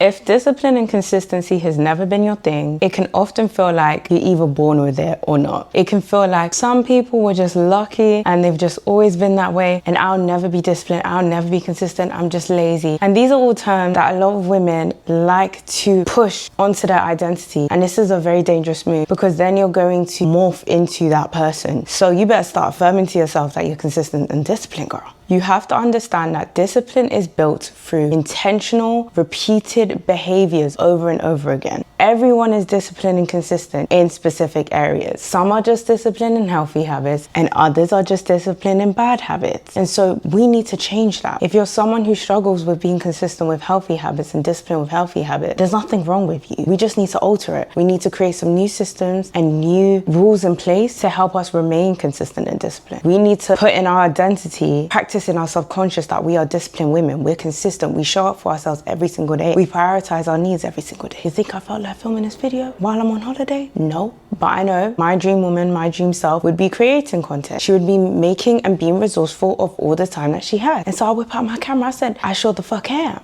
If discipline and consistency has never been your thing, it can often feel like you're either born with it or not. It can feel like some people were just lucky and they've just always been that way, and I'll never be disciplined, I'll never be consistent, I'm just lazy. And these are all terms that a lot of women like to push onto their identity. And this is a very dangerous move, because then you're going to morph into that person. So you better start affirming to yourself that you're consistent and disciplined, girl. You have to understand that discipline is built through intentional, repeated behaviors over and over again. Everyone is disciplined and consistent in specific areas. Some are just disciplined in healthy habits, and others are just disciplined in bad habits. And so we need to change that. If you're someone who struggles with being consistent with healthy habits and disciplined with healthy habits, there's nothing wrong with you. We just need to alter it. We need to create some new systems and new rules in place to help us remain consistent and disciplined. We need to put in our identity, practice in our subconscious that we are disciplined women. We're consistent. We show up for ourselves every single day. We prioritize our needs every single day. You think I felt like filming this video while I'm on holiday? No. But I know my dream woman, my dream self would be creating content. She would be making and being resourceful of all the time that she had. And so I whip out my camera. I said, I sure the fuck am.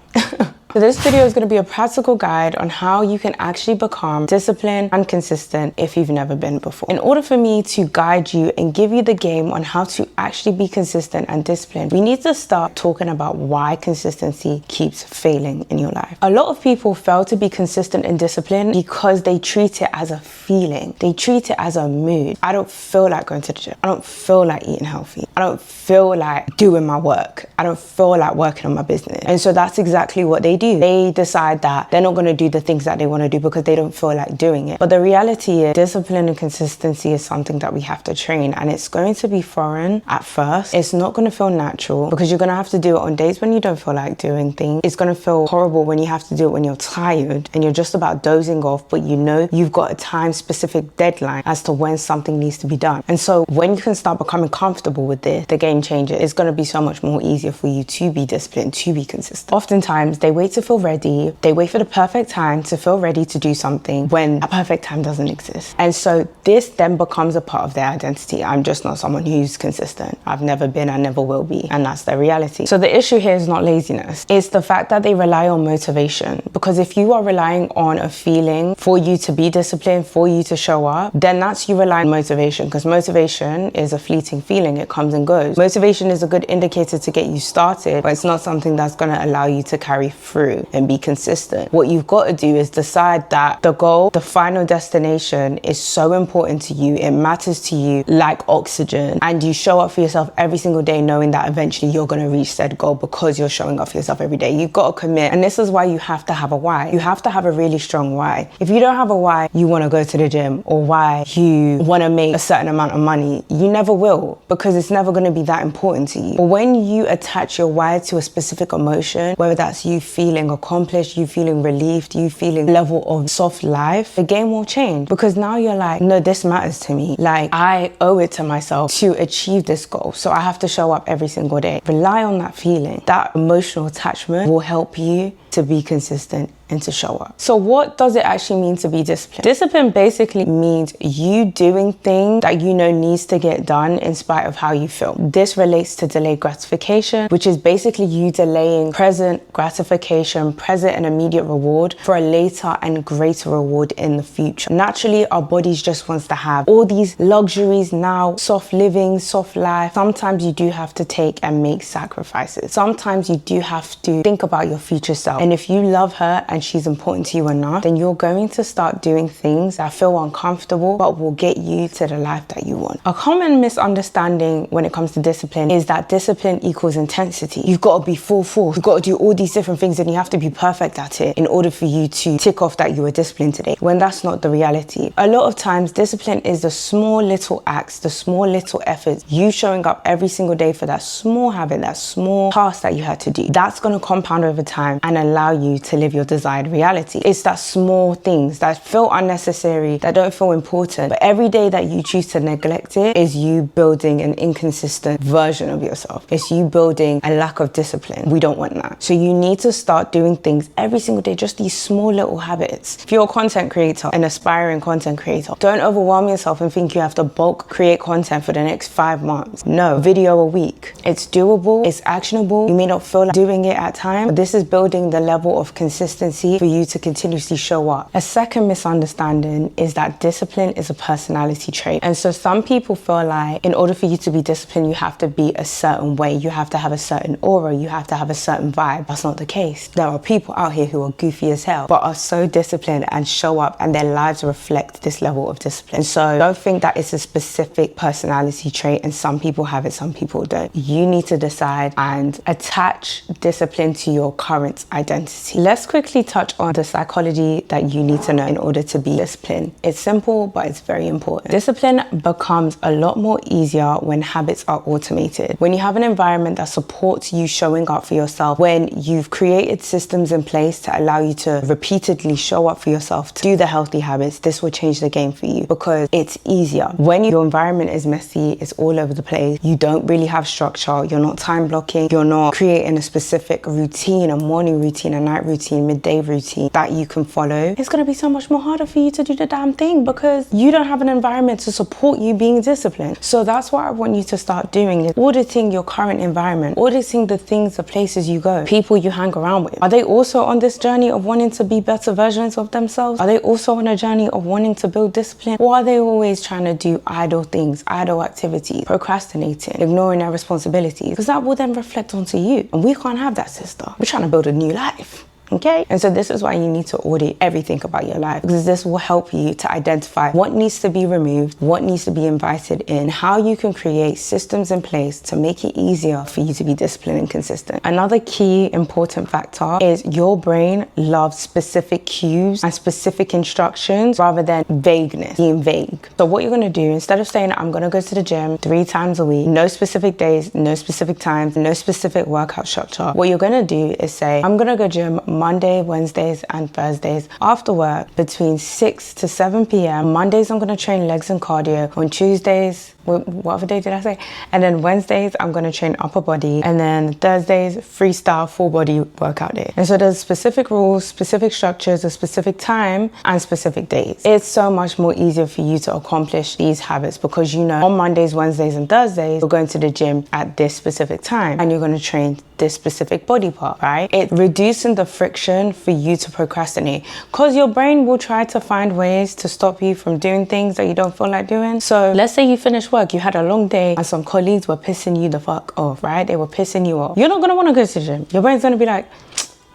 So this video is going to be a practical guide on how you can actually become disciplined and consistent if you've never been before. In order for me to guide you and give you the game on how to actually be consistent and disciplined, we need to start talking about why consistency keeps failing in your life. A lot of people fail to be consistent and disciplined because they treat it as a feeling. They treat it as a mood. I don't feel like going to the gym. I don't feel like eating healthy. I don't feel like doing my work. I don't feel like working on my business. And so that's exactly what they do. They decide that they're not going to do the things that they want to do because they don't feel like doing it. But the reality is, discipline and consistency is something that we have to train, and it's going to be foreign at first. It's not going to feel natural because you're going to have to do it on days when you don't feel like doing things. It's going to feel horrible when you have to do it when you're tired and you're just about dozing off, but you know you've got a time specific deadline as to when something needs to be done. And so when you can start becoming comfortable with this, the game changer, it's going to be so much more easier for you to be disciplined, to be consistent. Oftentimes they wait to feel ready. They wait for the perfect time to feel ready to do something when a perfect time doesn't exist. And so this then becomes a part of their identity. I'm just not someone who's consistent. I've never been, I never will be. And that's their reality. So the issue here is not laziness. It's the fact that they rely on motivation. Because if you are relying on a feeling for you to be disciplined, for you to show up, then that's you relying on motivation, because motivation is a fleeting feeling. It comes and goes. Motivation is a good indicator to get you started, but it's not something that's going to allow you to carry through and be consistent. What you've got to do is decide that the goal, the final destination, is so important to you. It matters to you like oxygen, and you show up for yourself every single day knowing that eventually you're going to reach said goal because you're showing up for yourself every day. You've got to commit, and this is why you have to have a why. You have to have a really strong why. If you don't have a why you want to go to the gym, or why you want to make a certain amount of money, you never will, because it's never going to be that important to you. But when you attach your why to a specific emotion, whether that's you feeling accomplished, you feeling relieved, you feeling level of soft life, the game will change, because now you're like, no, this matters to me. Like, I owe it to myself to achieve this goal, so I have to show up every single day. Rely on that feeling. That emotional attachment will help you to be consistent and to show up. So what does it actually mean to be disciplined? Discipline basically means you doing things that you know needs to get done in spite of how you feel. This relates to delayed gratification, which is basically you delaying present gratification, present and immediate reward for a later and greater reward in the future. Naturally, our bodies just wants to have all these luxuries now, soft living, soft life. Sometimes you do have to take and make sacrifices. Sometimes you do have to think about your future self. And if you love her and she's important to you enough, then you're going to start doing things that feel uncomfortable but will get you to the life that you want. A common misunderstanding when it comes to discipline is that discipline equals intensity. You've got to be full force. You've got to do all these different things and you have to be perfect at it in order for you to tick off that you were disciplined today, when that's not the reality. A lot of times discipline is the small little acts, the small little efforts, you showing up every single day for that small habit, that small task that you had to do. That's going to compound over time and allow you to live your desired reality. It's that small things that feel unnecessary, that don't feel important, but every day that you choose to neglect it is you building an inconsistent version of yourself. It's you building a lack of discipline. We don't want that. So you need to start doing things every single day, just these small little habits. If you're a content creator, an aspiring content creator, don't overwhelm yourself and think you have to bulk create content for the next 5 months. No, video a week. It's doable, it's actionable. You may not feel like doing it at times, but this is building the level of consistency consistency for you to continuously show up. A second misunderstanding is that discipline is a personality trait. And so some people feel like in order for you to be disciplined, you have to be a certain way. You have to have a certain aura. You have to have a certain vibe. That's not the case. There are people out here who are goofy as hell, but are so disciplined and show up, and their lives reflect this level of discipline. So don't think that it's a specific personality trait and some people have it, some people don't. You need to decide and attach discipline to your current identity. Let's quickly touch on the psychology that you need to know in order to be disciplined. It's simple, but it's very important. Discipline becomes a lot more easier when habits are automated. When you have an environment that supports you showing up for yourself, when you've created systems in place to allow you to repeatedly show up for yourself, to do the healthy habits, this will change the game for you because it's easier. When your environment is messy, it's all over the place, you don't really have structure, you're not time blocking, you're not creating a specific routine, a morning routine, a night routine, midday routine that you can follow, it's going to be so much more harder for you to do the damn thing because you don't have an environment to support you being disciplined. So that's what I want you to start doing, is auditing your current environment, auditing the things, the places you go, people you hang around with. Are they also on this journey of wanting to be better versions of themselves? Are they also on a journey of wanting to build discipline? Or are they always trying to do idle things, idle activities, procrastinating, ignoring their responsibilities? Because that will then reflect onto you. And we can't have that, sister. We're trying to build a new life. Okay? And so this is why you need to audit everything about your life, because this will help you to identify what needs to be removed, what needs to be invited in, how you can create systems in place to make it easier for you to be disciplined and consistent. Another key important factor is your brain loves specific cues and specific instructions rather than vagueness, being vague. So what you're going to do, instead of saying, I'm going to go to the gym 3 times a week, no specific days, no specific times, no specific workout structure, what you're going to do is say, I'm going to go gym Monday, Wednesdays, and Thursdays after work between 6 to 7 p.m. Mondays, I'm going to train legs and cardio. On Tuesdays, what other day did I say? And then Wednesdays, I'm going to train upper body. And then Thursdays, freestyle full body workout day. And so there's specific rules, specific structures, a specific time, and specific days. It's so much more easier for you to accomplish these habits because you know on Mondays, Wednesdays, and Thursdays, you're going to the gym at this specific time and you're going to train this specific body part, right? It reducing the friction for you to procrastinate because your brain will try to find ways to stop you from doing things that you don't feel like doing. So let's say you finish work, you had a long day and some colleagues were pissing you the fuck off, right? They were pissing you off. You're not going to want to go to the gym. Your brain's going to be like,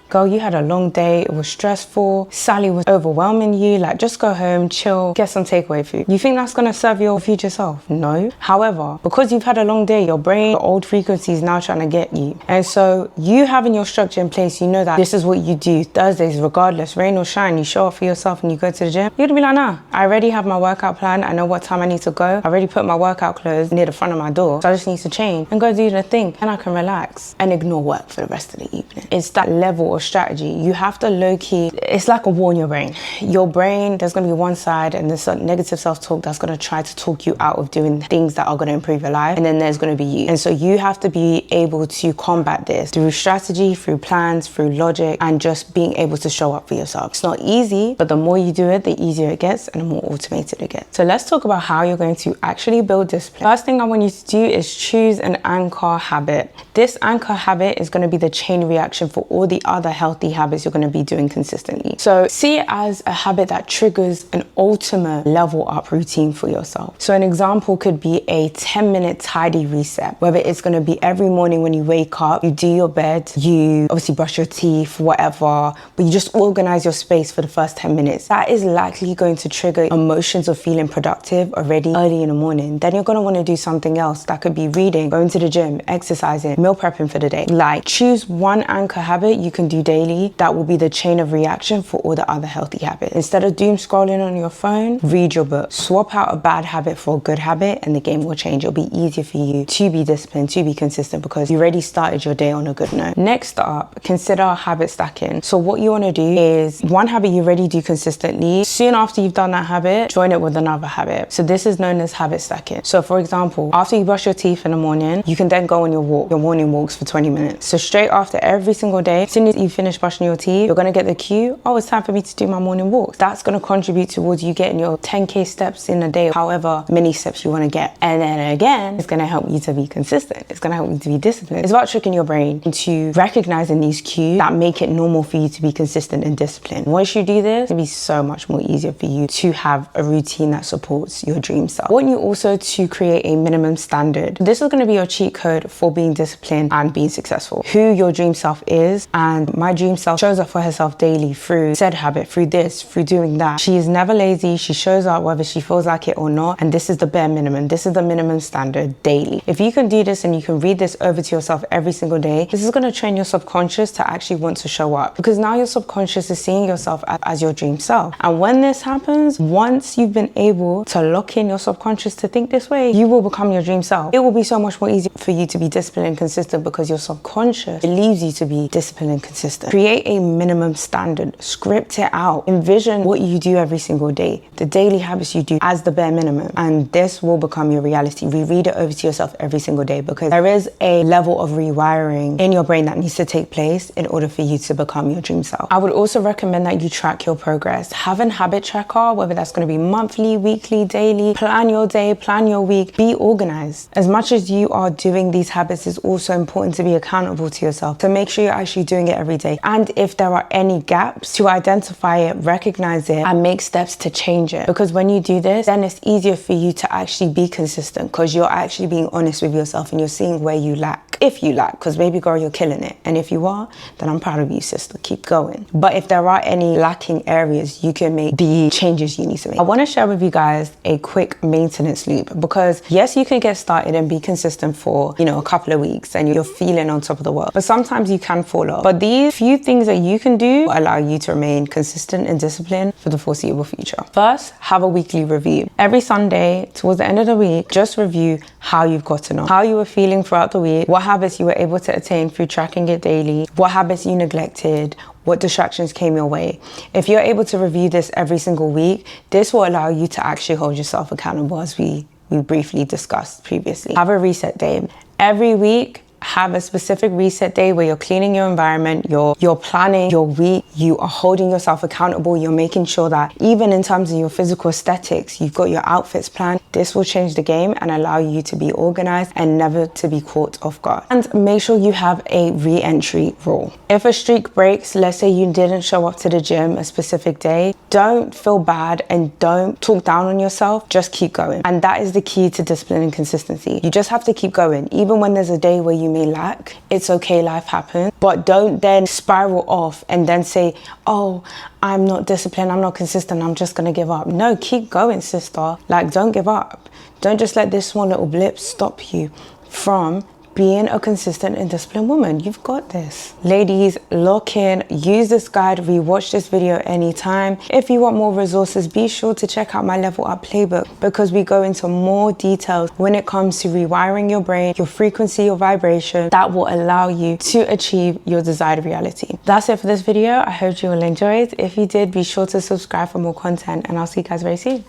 girl, you had a long day, it was stressful, Sally was overwhelming you, like just go home, chill, get some takeaway food. You think that's gonna serve your future self? No. However, because you've had a long day, your brain, your old frequency is now trying to get you. And so you having your structure in place, you know that this is what you do Thursdays, regardless, rain or shine, you show up for yourself and you go to the gym. You're gonna be like, nah, I already have my workout plan, I know what time I need to go, I already put my workout clothes near the front of my door, so I just need to change and go do the thing and I can relax and ignore work for the rest of the evening. It's that level of strategy. You have to low-key, it's like a war in your brain. Your brain, there's going to be one side and there's negative self-talk that's going to try to talk you out of doing things that are going to improve your life, and then there's going to be you. And so you have to be able to combat this through strategy, through plans, through logic, and just being able to show up for yourself. It's not easy, but the more you do it, the easier it gets and the more automated it gets. So let's talk about how you're going to actually build discipline. First thing I want you to do is choose an anchor habit. This anchor habit is going to be the chain reaction for all the other healthy habits you're going to be doing consistently. So see it as a habit that triggers an ultimate level up routine for yourself. So an example could be a 10-minute tidy reset, whether it's going to be every morning when you wake up, you do your bed, you obviously brush your teeth, whatever, but you just organize your space for the first 10 minutes. That is likely going to trigger emotions of feeling productive already early in the morning. Then you're going to want to do something else. That could be reading, going to the gym, exercising, meal prepping for the day. Like, choose one anchor habit you can do daily that will be the chain of reaction for all the other healthy habits. Instead of doom scrolling on your phone, read your book. Swap out a bad habit for a good habit and the game will change. It'll be easier for you to be disciplined, to be consistent because you already started your day on a good note. Next up, consider habit stacking. So what you want to do is one habit you already do consistently. Soon after you've done that habit, join it with another habit. So this is known as habit stacking. So for example, after you brush your teeth in the morning, you can then go on your walk, your morning walks for 20 minutes. So straight after every single day, as soon as you finish brushing your teeth, you're gonna get the cue, oh, it's time for me to do my morning walks. That's gonna contribute towards you getting your 10K steps in a day, however many steps you wanna get. And then again, it's gonna help you to be consistent. It's gonna help you to be disciplined. It's about tricking your brain into recognizing these cues that make it normal for you to be consistent and disciplined. Once you do this, it'll be so much more easier for you to have a routine that supports your dream self. I want you also to create a minimum standard. This is gonna be your cheat code for being disciplined and being successful. Who your dream self is, and my dream self shows up for herself daily through said habit, through this, through doing that. She is never lazy. She shows up whether she feels like it or not. And this is the bare minimum. This is the minimum standard daily. If you can do this and you can read this over to yourself every single day, this is gonna train your subconscious to actually want to show up, because now your subconscious is seeing yourself as your dream self. And when this happens, once you've been able to lock in your subconscious to think this way, you will become your dream self. It will be so much more easy for you to be disciplined and consistent because your subconscious believes you to be disciplined and consistent. Create a minimum standard, script it out, envision what you do every single day, the daily habits you do as the bare minimum, and this will become your reality. Reread it over to yourself every single day, because there is a level of rewiring in your brain that needs to take place in order for you to become your dream self. I would also recommend that you track your progress. Have a habit tracker, whether that's going to be monthly, weekly, daily. Plan your day, plan your week, be organized. As much as you are doing these habits, it's also important to be accountable to yourself, to make sure you're actually doing it every day. And if there are any gaps, to identify it, recognize it, and make steps to change it. Because when you do this, then it's easier for you to actually be consistent, because you're actually being honest with yourself and you're seeing where you lack. If you lack, because baby girl, you're killing it. And if you are, then I'm proud of you, sister. Keep going. But if there are any lacking areas, you can make the changes you need to make. I want to share with you guys a quick maintenance loop, because yes, you can get started and be consistent for, a couple of weeks and you're feeling on top of the world. But sometimes you can fall off. But these few things that you can do will allow you to remain consistent and disciplined for the foreseeable future. First, have a weekly review. Every Sunday, towards the end of the week, just review how you've gotten on, how you were feeling throughout the week, what habits you were able to attain through tracking it daily, what habits you neglected, what distractions came your way. If you're able to review this every single week, this will allow you to actually hold yourself accountable, as we briefly discussed previously. Have a reset day. Every week, have a specific reset day where you're cleaning your environment, you're planning your week, you are holding yourself accountable, you're making sure that even in terms of your physical aesthetics, you've got your outfits planned. This will change the game and allow you to be organized and never to be caught off guard. And make sure you have a re-entry rule. If a streak breaks, let's say you didn't show up to the gym a specific day, don't feel bad and don't talk down on yourself, just keep going. And that is the key to discipline and consistency. You just have to keep going. Even when there's a day where you may lack, it's okay, life happens. But don't then spiral off and then say, oh, I'm not disciplined, I'm not consistent, I'm just gonna give up. No, keep going, sister. Don't give up. Don't just let this one little blip stop you from being a consistent and disciplined woman. You've got this. Ladies, lock in, use this guide, rewatch this video anytime. If you want more resources, be sure to check out my Level Up playbook, because we go into more details when it comes to rewiring your brain, your frequency, your vibration, that will allow you to achieve your desired reality. That's it for this video. I hope you all enjoyed. If you did, be sure to subscribe for more content, and I'll see you guys very soon.